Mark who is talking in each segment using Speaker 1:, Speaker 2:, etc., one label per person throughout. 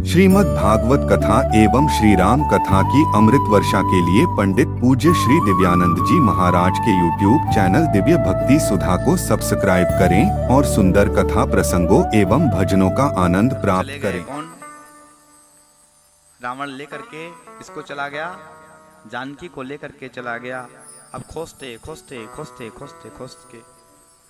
Speaker 1: श्रीमद् भागवत कथा एवं श्री राम कथा की अमृत वर्षा के लिए पंडित पूज्य श्री दिव्यानंद जी महाराज के YouTube चैनल दिव्य भक्ति सुधा को सब्सक्राइब करें और सुंदर कथा प्रसंगों एवं भजनों का आनंद प्राप्त करें।
Speaker 2: कौन रावण लेकर के इसको चला गया, जानकी को लेकर के चला गया। अब खोजते खोजते खोजते खोजते खोज के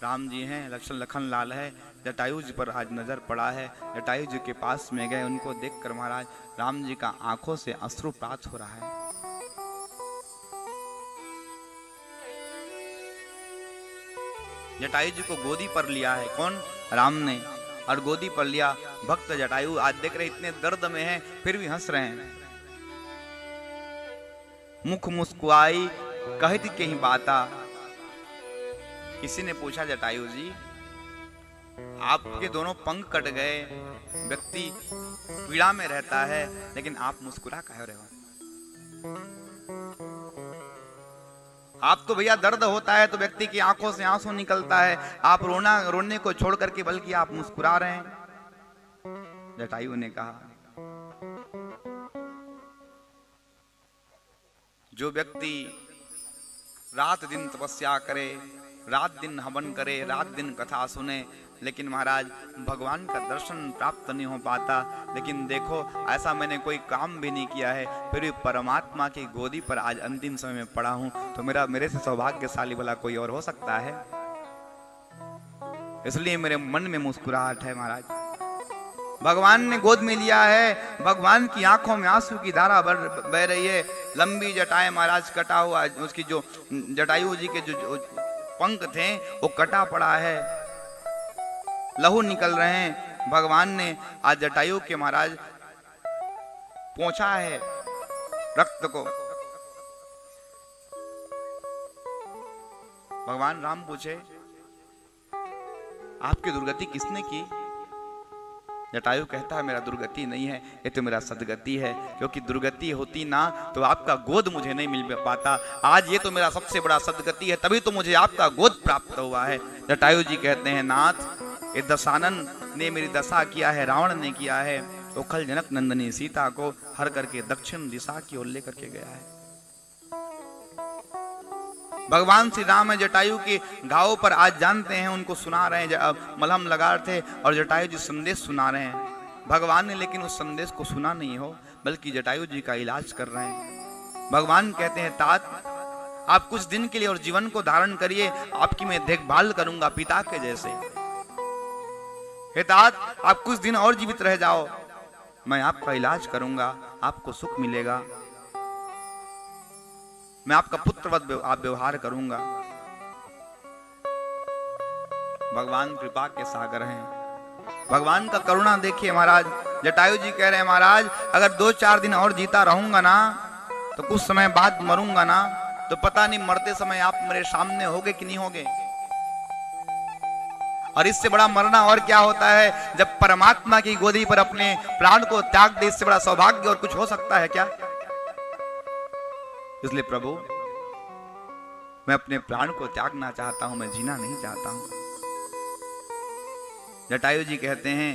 Speaker 2: राम जी हैं, लखन लाल है, जटायु जी पर आज नजर पड़ा है। जटायु जी के पास में गए, उनको देखकर महाराज राम जी का आंखों से अश्रुपात हो रहा है। जटायु जी को गोदी पर लिया है कौन? राम ने, और गोदी पर लिया। भक्त जटायु आज देख रहे इतने दर्द में हैं, फिर भी हंस रहे हैं। मुख मुस्कुआई कहती कहीं बाता। किसी ने पूछा, जटायु जी आपके दोनों पंख कट गए, व्यक्ति पीड़ा में रहता है, लेकिन आप मुस्कुरा कह रहे हो? आप तो भैया दर्द होता है तो व्यक्ति की आंखों से आंसू निकलता है, आप रोने को छोड़ करके बल्कि आप मुस्कुरा रहे हैं। जटायु ने कहा, जो व्यक्ति रात दिन तपस्या करे, रात दिन हवन करे, रात दिन कथा सुने, लेकिन महाराज भगवान का दर्शन प्राप्त नहीं हो पाता। लेकिन देखो, ऐसा मैंने कोई काम भी नहीं किया है, फिर भी परमात्मा की गोदी पर आज अंतिम समय में पड़ा हूं, तो मेरे से सौभाग्यशाली वाला कोई और हो सकता है? इसलिए मेरे मन में मुस्कुराहट है महाराज। भगवान ने गोद में लिया है, भगवान की आंखों में आंसू की धारा बह रही है। लंबी जटाएं महाराज, कटा हुआ उसकी जो जटायु जी के जो पंख थे वो कटा पड़ा है, लहू निकल रहे हैं। भगवान ने आज जटायु के महाराज पहुंचा है रक्त को। भगवान राम पूछे, आपकी दुर्गति किसने की? जटायु कहता है, मेरा दुर्गति नहीं है, ये तो मेरा सदगति है, क्योंकि दुर्गति होती ना तो आपका गोद मुझे नहीं मिल पाता। आज ये तो मेरा सबसे बड़ा सदगति है, तभी तो मुझे आपका गोद प्राप्त हुआ है। जटायु जी कहते हैं, नाथ, ये दशानन ने मेरी दशा किया है, रावण ने किया है। उखल जनक नंदनी सीता को हर करके दक्षिण दिशा की ओर लेकर के गया है। भगवान श्री राम जटायु के घावों पर आज जानते हैं, उनको सुना रहे हैं, मलहम लगा रहे थे और जटायु जी संदेश सुना रहे हैं। भगवान ने लेकिन उस संदेश को सुना नहीं हो, बल्कि जटायु जी का इलाज कर रहे हैं। भगवान कहते हैं, तात, आप कुछ दिन के लिए और जीवन को धारण करिए, आपकी मैं देखभाल करूंगा पिता के जैसे। हे तात, आप कुछ दिन और जीवित रह जाओ, मैं आपका इलाज करूंगा, आपको सुख मिलेगा, मैं आपका पुत्रवत आप व्यवहार करूंगा। भगवान कृपा के सागर हैं। भगवान का करुणा देखिए महाराज। जटायु जी कह रहे हैं, महाराज अगर 2-4 दिन और जीता रहूंगा ना, तो कुछ समय बाद मरूंगा ना, तो पता नहीं मरते समय आप मेरे सामने होगे कि नहीं होगे। और इससे बड़ा मरना और क्या होता है, जब परमात्मा की गोदी पर अपने प्राण को त्याग दे, इससे बड़ा सौभाग्य और कुछ हो सकता है क्या? इसलिए प्रभु, मैं अपने प्राण को त्यागना चाहता हूं, मैं जीना नहीं चाहता हूं। जटायु जी कहते हैं,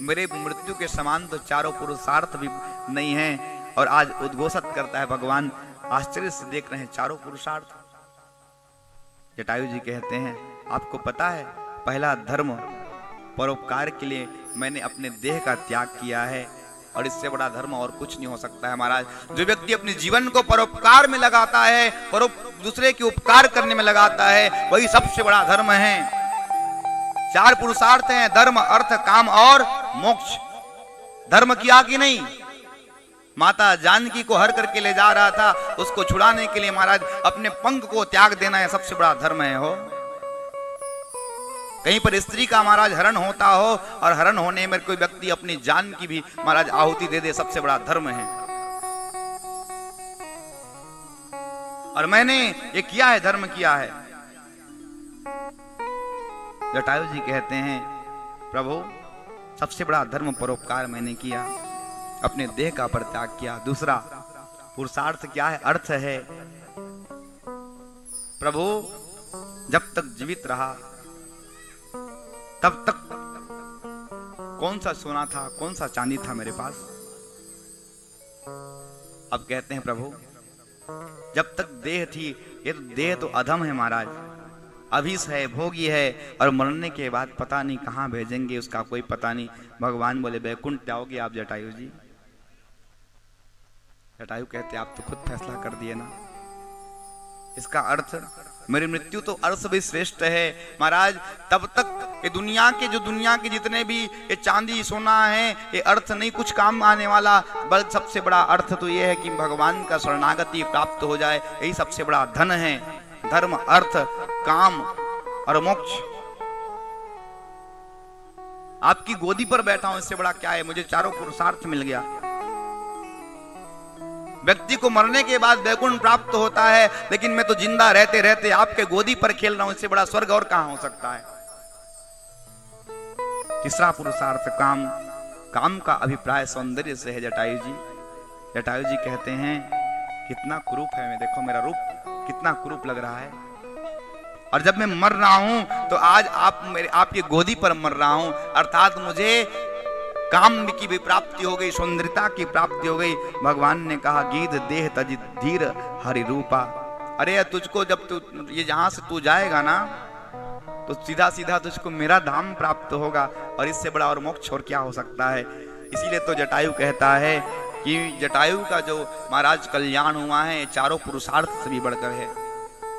Speaker 2: मेरे मृत्यु के समान तो चारों पुरुषार्थ भी नहीं है। और आज उद्घोषित करता है भगवान, आश्चर्य से देख रहे हैं चारों पुरुषार्थ। जटायु जी कहते हैं, आपको पता है, पहला धर्म परोपकार के लिए मैंने अपने देह का त्याग किया है, और इससे बड़ा धर्म और कुछ नहीं हो सकता है महाराज। जो व्यक्ति अपने जीवन को परोपकार में लगाता है, दूसरे के उपकार करने में लगाता है, वही सबसे बड़ा धर्म है। 4 पुरुषार्थ हैं, धर्म, अर्थ, काम और मोक्ष। धर्म किया कि नहीं? माता जानकी को हर करके ले जा रहा था, उसको छुड़ाने के लिए महाराज अपने पंख को त्याग देना है, सबसे बड़ा धर्म है। हो कहीं पर स्त्री का महाराज हरण होता हो, और हरण होने में कोई व्यक्ति अपनी जान की भी महाराज आहुति दे दे, सबसे बड़ा धर्म है। और मैंने ये किया है, धर्म किया है। जटायु जी कहते हैं, प्रभु सबसे बड़ा धर्म परोपकार मैंने किया, अपने देह का परित्याग किया। दूसरा पुरुषार्थ क्या है? अर्थ है। प्रभु जब तक जीवित रहा तब तक कौन सा सोना था, कौन सा चांदी था मेरे पास। अब कहते हैं प्रभु जब तक देह थी, ये तो देह तो अधम है महाराज, अभिस है, भोगी है, और मरने के बाद पता नहीं कहां भेजेंगे, उसका कोई पता नहीं। भगवान बोले वैकुंठ जाओगे आप जटायु जी। जटायु कहते आप तो खुद फैसला कर दिए ना। इसका अर्थ मेरी मृत्यु तो अर्थ भी श्रेष्ठ है महाराज। तब तक ये दुनिया के जितने भी ये चांदी सोना है, ये अर्थ नहीं कुछ काम आने वाला, बल्कि सबसे बड़ा अर्थ तो ये है कि भगवान का शरणागति प्राप्त हो जाए, यही सबसे बड़ा धन है। धर्म, अर्थ, काम और मोक्ष। आपकी गोदी पर बैठा हूं, इससे बड़ा क्या है। मुझे चारों पुरुषार्थ मिल गया। व्यक्ति को मरने के बाद वैकुंठ प्राप्त होता है, लेकिन मैं तो जिंदा रहते रहते आपके गोदी पर खेल रहा हूं, इससे बड़ा स्वर्ग और कहां हो सकता है। तीसरा पुरुषार्थ काम। काम का अभिप्राय सौंदर्य से है जटायु जी। जटायु जी कहते हैं कितना कुरूप है मैं, देखो मेरा रूप कितना कुरूप लग रहा है, और जब मैं मर रहा हूं तो आज आपकी गोदी पर मर रहा हूं, अर्थात मुझे काम की भी प्राप्ति हो गई, सौंदर्यता की प्राप्ति हो गई। भगवान ने कहा गीत देह तज धीर हरि रूपा। अरे तुझको जब तू ये जहां से तू जाएगा ना, तो सीधा सीधा तुझको मेरा धाम प्राप्त होगा, और इससे बड़ा और मोक्ष और क्या हो सकता है। इसीलिए तो जटायु कहता है कि जटायु का जो महाराज कल्याण हुआ है, चारों पुरुषार्थ से भी बढ़कर है।